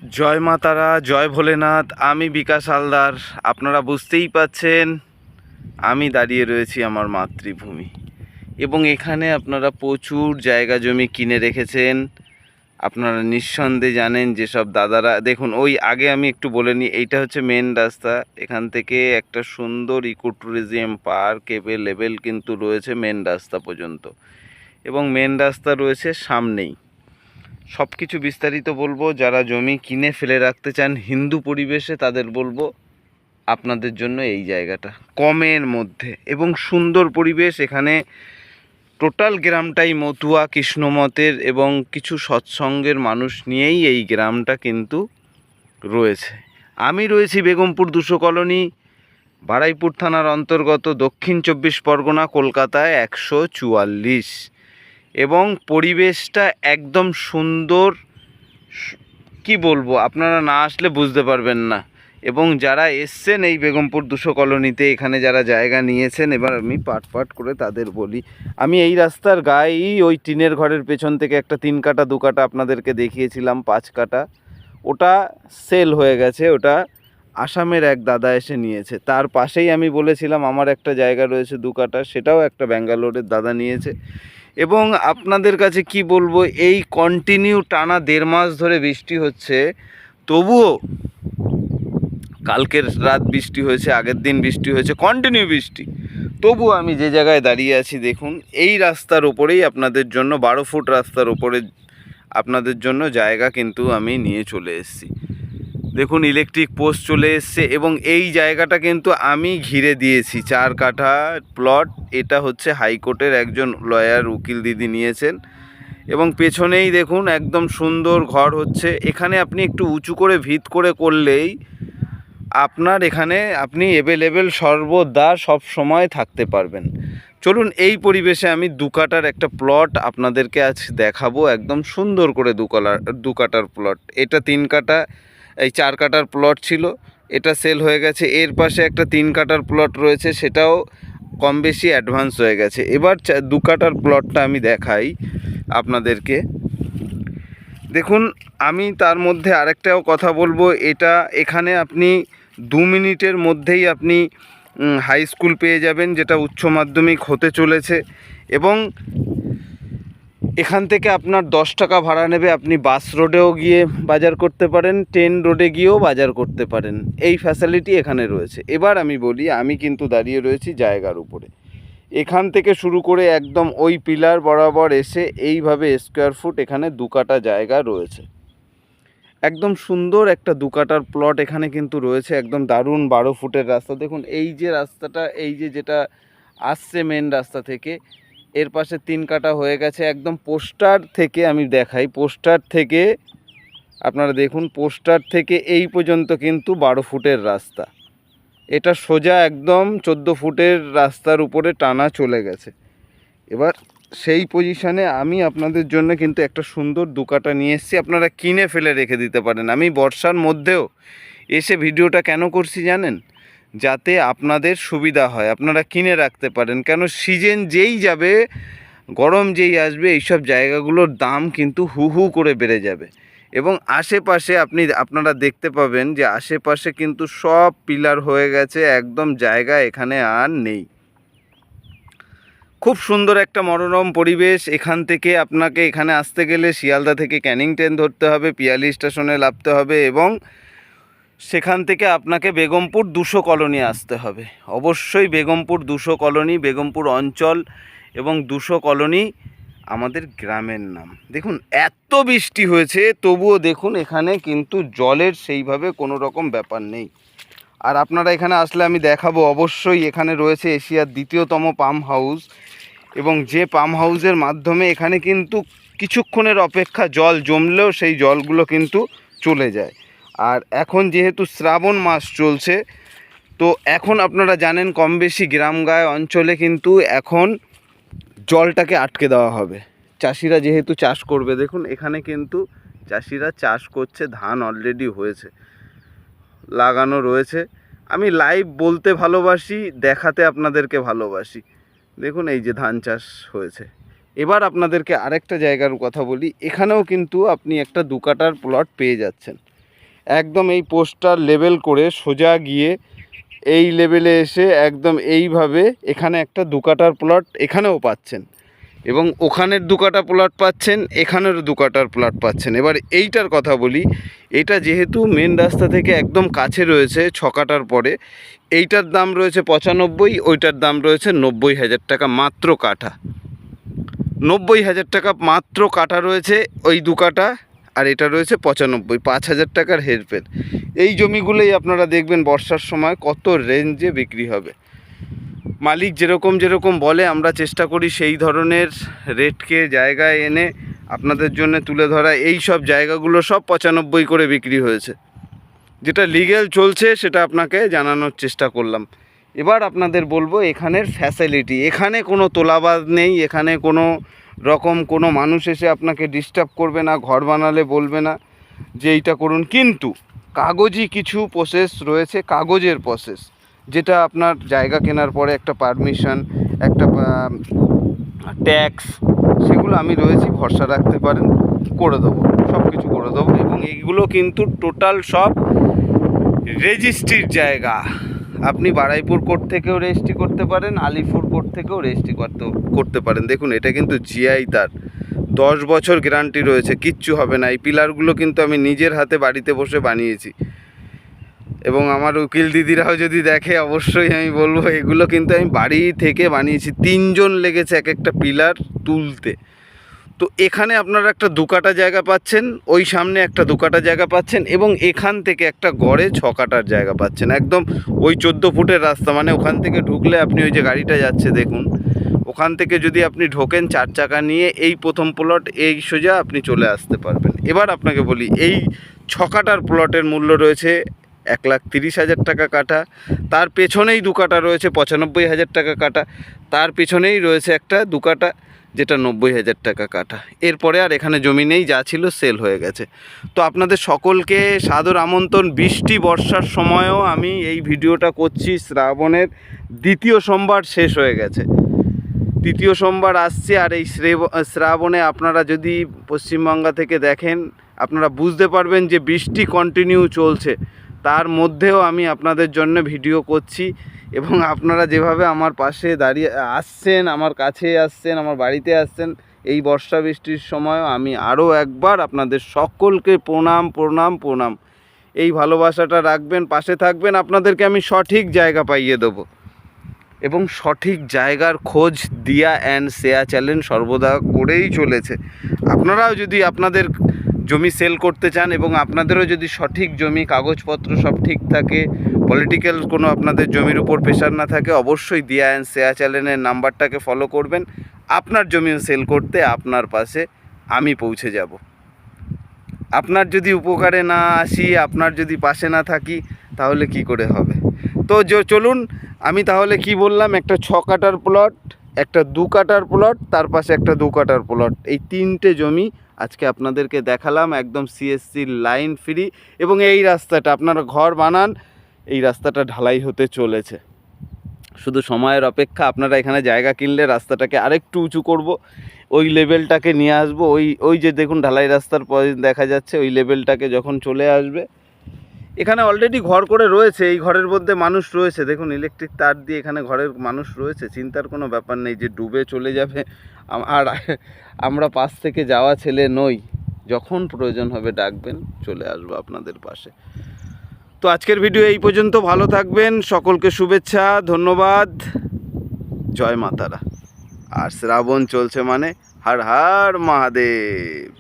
জয় মা তারা, জয় ভোলেনাথ। আমি বিকাশ হালদার। আপনারা বুঝতেই পাচ্ছেন আমি দাঁড়িয়ে রয়েছি আমার মাতৃভূমি, এবং এখানে আপনারা প্রচুর জায়গা জমি কিনে রেখেছেন। আপনারা নিঃসন্দেহে জানেন যেসব দাদারা, দেখুন ওই আগে আমি একটু বলে নিই, এইটা হচ্ছে মেন রাস্তা। এখান থেকে একটা সুন্দর ইকো ট্যুরিজম পার্ক লেভেল কিন্তু রয়েছে মেন রাস্তা পর্যন্ত, এবং মেন রাস্তা রয়েছে সামনেই। সব কিছু বিস্তারিত বলবো। যারা জমি কিনে ফেলে রাখতে চান হিন্দু পরিবেশে, তাদের বলবো আপনাদের জন্য এই জায়গাটা কমের মধ্যে এবং সুন্দর পরিবেশ। এখানে টোটাল গ্রামটাই মতুয়া, কৃষ্ণমতের এবং কিছু সৎসঙ্গের মানুষ নিয়েই এই গ্রামটা কিন্তু রয়েছে। আমি রয়েছি বেগমপুর 200 কলোনি, বারুইপুর থানার অন্তর্গত, দক্ষিণ 24 পরগনা, কলকাতায় 144। এবং পরিবেশটা একদম সুন্দর। কি বলবো, আপনারা না আসলে বুঝতে পারবেন না। এবং যারা এসছেন এই বেগমপুর 200 কলোনিতে, এখানে যারা জায়গা নিয়েছেন, এবার আমি পাট পাট করে তাদের বলি। আমি এই রাস্তার গায়েই ওই টিনের ঘরের পেছন থেকে একটা 3 কাটা 2 কাটা আপনাদেরকে দেখিয়েছিলাম, 5 কাটা, ওটা সেল হয়ে গেছে। ওটা আসামের এক দাদা এসে নিয়েছে। তার পাশেই আমি বলেছিলাম আমার একটা জায়গা রয়েছে 2 কাটা, সেটাও একটা ব্যাঙ্গালোরের দাদা নিয়েছে। এবং আপনাদের কাছে কি বলবো, এই কন্টিনিউ টানা 1.5 মাস ধরে বৃষ্টি হচ্ছে, তবুও কালকের রাত বৃষ্টি হয়েছে, আগের দিন বৃষ্টি হয়েছে, কন্টিনিউ বৃষ্টি, তবুও আমি যে জায়গায় দাঁড়িয়ে আছি, দেখুন এই রাস্তার ওপরেই আপনাদের জন্য 12 ফুট রাস্তার ওপরে আপনাদের জন্য জায়গা কিন্তু আমি নিয়ে চলে এসেছি। দেখুন ইলেকট্রিক পোস্ট চলে এসছে, এবং এই জায়গাটা কিন্তু আমি ঘিরে দিয়েছি 4 কাঠা প্লট। এটা হচ্ছে হাইকোর্টের একজন লয়ার, উকিল দিদি নিয়েছেন। এবং পেছনেই দেখুন একদম সুন্দর ঘর হচ্ছে। এখানে আপনি একটু উঁচু করে ভিত করে করলেই আপনার এখানে আপনি অ্যাভেলেবেল সর্বদা সব সময় থাকতে পারবেন। চলুন এই পরিবেশে আমি 2 কাটার একটা প্লট আপনাদেরকে আজ দেখাবো, একদম সুন্দর করে 2 কাটার প্লট। এটা 3 কাটা, এই 4 কাটার প্লট ছিল, এটা সেল হয়ে গেছে। এর পাশে একটা 3 কাটার প্লট রয়েছে, সেটাও কম বেশি অ্যাডভান্স হয়ে গেছে। এবার 2 কাটার প্লটটা আমি দেখাই আপনাদেরকে। দেখুন আমি তার মধ্যে আরেকটাও কথা বলবো, এটা এখানে আপনি 2 মিনিটের মধ্যেই আপনি হাই স্কুল পেয়ে যাবেন, যেটা উচ্চ মাধ্যমিক হতে চলেছে। এবং এখান থেকে আপনার 10 টাকা ভাড়া নেবে, আপনি বাস রোডেও গিয়ে বাজার করতে পারেন, ট্রেন রোডে গিয়েও বাজার করতে পারেন, এই ফ্যাসিলিটি এখানে রয়েছে। এবার আমি বলি, আমি কিন্তু দাঁড়িয়ে রয়েছি জায়গার উপরে। এখান থেকে শুরু করে একদম ওই পিলার বরাবর এসে এইভাবে স্কোয়ার ফুট এখানে 2 কাটা জায়গা রয়েছে। একদম সুন্দর একটা 2 কাটার প্লট এখানে কিন্তু রয়েছে, একদম দারুণ 12 ফুটের রাস্তা। দেখুন এই যে রাস্তাটা, এই যে যেটা আসছে মেন রাস্তা থেকে, এর পাশে 3 কাটা হয়ে গেছে। একদম পোস্টার থেকে আমি দেখাই, পোস্টার থেকে আপনারা দেখুন, পোস্টার থেকে এই পর্যন্ত কিন্তু 12 ফুটের রাস্তা। এটা সোজা একদম 14 ফুটের রাস্তার উপরে টানা চলে গেছে। এবার সেই পজিশানে আমি আপনাদের জন্য কিন্তু একটা সুন্দর 2 কাটা নিয়ে এসেছি, আপনারা কিনে ফেলে রেখে দিতে পারেন। আমি বর্ষার মধ্যেও এসে ভিডিওটা কেন করছি জানেন? যাতে আপনাদের সুবিধা হয়, আপনারা কিনে রাখতে পারেন। কেন সিজন যেই যাবে, গরম যেই আসবে, এইসব জায়গাগুলোর দাম কিন্তু হু হু করে বেড়ে যাবে। এবং আশেপাশে আপনারা দেখতে পাবেন যে আশেপাশে কিন্তু সব পিলার হয়ে গেছে, একদম জায়গা এখানে আর নেই। খুব সুন্দর একটা মনোরম পরিবেশ। এখান থেকে আপনাকে এখানে আসতে গেলে শিয়ালদা থেকে ক্যানিং ট্রেন ধরতে হবে, পিয়ালি স্টেশনে নামতে হবে, এবং সেখান থেকে আপনাকে বেগমপুর 200 কলোনি আসতে হবে। অবশ্যই বেগমপুর 200 কলোনি, বেগমপুর অঞ্চল এবং 200 কলোনি আমাদের গ্রামের নাম। দেখুন এত বৃষ্টি হয়েছে, তবুও দেখুন এখানে কিন্তু জলের সেইভাবে কোনো রকম ব্যাপার নেই। আর আপনারা এখানে আসলে আমি দেখাবো, অবশ্যই এখানে রয়েছে এশিয়ার 2য়তম পাম্প হাউস, এবং যে পাম্প হাউসের মাধ্যমে এখানে কিন্তু কিছুক্ষণের অপেক্ষা জল জমলেও সেই জলগুলো কিন্তু চলে যায়। আর এখন যেহেতু শ্রাবণ মাস চলছে, তো এখন আপনারা জানেন কম বেশি গ্রামগায় অঞ্চলে কিন্তু এখন জলটাকে আটকে দেওয়া হবে। চাষিরা যেহেতু চাষ করবে, দেখুন এখানে কিন্তু চাষিরা চাষ করছে, ধান অলরেডি হয়েছে, লাগানো রয়েছে। আমি লাইভ বলতে ভালোবাসি, দেখাতে আপনাদেরকে ভালোবাসি। দেখুন এই যে ধান চাষ হয়েছে। এবার আপনাদেরকে আরেকটা জায়গার কথা বলি, এখানেও কিন্তু আপনি একটা 2 কাটার প্লট পেয়ে যাচ্ছেন। একদম এই পোস্টটা লেবেল করে সোজা গিয়ে এই লেভেলে এসে একদম এইভাবে এখানে একটা 2 কাঠার প্লট এখানেও পাচ্ছেন, এবং ওখানের 2 কাঠা প্লট পাচ্ছেন, এখানেরও 2 কাঠার প্লট পাচ্ছেন। এবার এইটার কথা বলি, এটা যেহেতু মেন রাস্তা থেকে একদম কাছে রয়েছে 6 কাঠার পরে, এইটার দাম রয়েছে 95, ওইটার দাম রয়েছে 90,000 টাকা মাত্র কাঠা। 90,000 টাকা মাত্র কাঠা রয়েছে ওই 2 কাঠা, আর এটা রয়েছে 95, 5,000 টাকার হেরফের। এই জমিগুলোই আপনারা দেখবেন বর্ষার সময় কত রেঞ্জে বিক্রি হবে। মালিক যেরকম বলে আমরা চেষ্টা করি সেই ধরনের রেটকে জায়গায় এনে আপনাদের জন্য তুলে ধরা। এই সব জায়গাগুলো সব 95 করে বিক্রি হয়েছে, যেটা লিগ্যাল চলছে সেটা আপনাকে জানানোর চেষ্টা করলাম। এবার আপনাদের বলবো এখানের ফ্যাসিলিটি, এখানে কোনো তোলাবাজ নেই, এখানে কোনো রকম কোনো মানুষ এসে আপনাকে ডিস্টার্ব করবে না, ঘর বানালে বলবে না যে এইটা করুন। কিন্তু কাগজি কিছু প্রসেস রয়েছে, কাগজের প্রসেস, যেটা আপনার জায়গা কেনার পরে একটা পারমিশন, একটা ট্যাক্স, সেগুলো আমি রয়েছি, ভরসা রাখতে পারেন, করে দেবো, সব কিছু করে দেবো। এবং এইগুলো কিন্তু টোটাল সব রেজিস্ট্রির জায়গা। আপনি বারাইপুর কোর্ট থেকেও রেজিস্ট্রি করতে পারেন, আলিপুর কোর্ট থেকেও রেজিস্ট্রি করতে পারেন। দেখুন এটা কিন্তু জিআই, তার 10 বছর গ্যারান্টি রয়েছে, কিচ্ছু হবে না। এই পিলারগুলো কিন্তু আমি নিজের হাতে বাড়িতে বসে বানিয়েছি, এবং আমার উকিল দিদিরাও যদি দেখে অবশ্যই আমি বলবো এগুলো কিন্তু আমি বাড়ি থেকে বানিয়েছি। 3 জন লেগেছে এক একটা পিলার তুলতে। তো এখানে আপনারা একটা 2 কাঠা জায়গা পাচ্ছেন, ওই সামনে একটা 2 কাঠা জায়গা পাচ্ছেন, এবং এখান থেকে একটা গড়ে 6 কাঠার জায়গা পাচ্ছেন। একদম ওই 14 ফুটের রাস্তা, মানে ওখান থেকে ঢুকলে আপনি ওই যে গাড়িটা যাচ্ছে দেখুন, ওখান থেকে যদি আপনি ঢোকেন 4 চাকা নিয়ে এই প্রথম প্লট, এই সোজা আপনি চলে আসতে পারবেন। এবার আপনাকে বলি এই 6 কাঠার প্লটের মূল্য রয়েছে 1,30,000 টাকা কাঠা। তার পেছনেই 2 কাঠা রয়েছে 95,000 টাকা কাঠা। তার পেছনেই রয়েছে একটা 2 কাঠা যেটা 90,000 টাকা কাঠা। এরপরে আর এখানে জমি নেই, যা ছিল সেল হয়ে গেছে। তো আপনাদের সকলকে সাদর আমন্ত্রণ। বৃষ্টি বর্ষার সময়ও আমি এই ভিডিওটা করছি, শ্রাবণের 2য় সোমবার শেষ হয়ে গেছে, 3য় সোমবার আসছে। আর এই শ্রাবণে আপনারা যদি পশ্চিমবঙ্গ থেকে দেখেন আপনারা বুঝতে পারবেন যে বৃষ্টি কন্টিনিউ চলছে, তার মধ্যেও আমি আপনাদের জন্য ভিডিও করছি। এবং আপনারা যেভাবে আমার পাশে দাঁড়িয়ে আসছেন, আমার কাছে আসছেন, আমার বাড়িতে আসছেন এই বর্ষা বৃষ্টির সময়ও, আমি আরও একবার আপনাদের সকলকে প্রণাম প্রণাম প্রণাম। এই ভালোবাসাটা রাখবেন, পাশে থাকবেন, আপনাদেরকে আমি সঠিক জায়গা পাইয়ে দেবো। এবং সঠিক জায়গার খোঁজ দিয়া অ্যান্ড শেয়ার চ্যালেঞ্জ সর্বদা করেই চলেছে। আপনারাও যদি আপনাদের জমি সেল করতে চান এবং আপনাদেরও যদি সঠিক জমি, কাগজপত্র সব ঠিক থাকে, পলিটিক্যাল কোনো আপনাদের জমির উপর প্রেশার না থাকে, অবশ্যই দিয়া অ্যান্ড শেয়ার চ্যানেলের নাম্বারটাকে ফলো করবেন। আপনার জমিও সেল করতে আপনার পাশে আমি পৌঁছে যাব। আপনার যদি উপকারে না আসি, আপনার যদি পাশে না থাকি, তাহলে কি করে হবে? তো চলুন, আমি তাহলে কি বললাম, একটা 6 কাঠার প্লট, একটা 2 কাঠার প্লট, তার পাশে একটা 2 কাঠার প্লট, এই 3টে জমি আজকে আপনাদেরকে দেখালাম, একদম সিএসসি লাইন ফ্রি। এবং এই রাস্তাটা আপনারা ঘর বানান, এই রাস্তাটা ঢালাই হতে চলেছে, শুধু সময়ের অপেক্ষা। আপনারা এখানে জায়গা কিনলে রাস্তাটাকে আরেকটু উঁচু করব, ওই লেভেলটাকে নিয়ে আসবো। ওই যে দেখুন ঢালাই রাস্তার পরে দেখা যাচ্ছে, ওই লেভেলটাকে যখন চলে আসবে, এখানে অলরেডি ঘর করে রয়েছে, এই ঘরের মধ্যে মানুষ রয়েছে, দেখুন ইলেকট্রিক তার দিয়ে এখানে ঘরের মানুষ রয়েছে, চিন্তার কোনো ব্যাপার নেই যে ডুবে চলে যাবে। আর আমরা পাশ থেকে যাওয়া ছেলে নই, যখন প্রয়োজন হবে ডাকবেন, চলে আসবো আপনাদের পাশে। তো আজকের ভিডিও এই পর্যন্ত, ভালো থাকবেন, সকলকে শুভেচ্ছা, ধন্যবাদ, জয় মা তারা। আর শ্রাবণ চলছে মানে হর হর মহাদেব।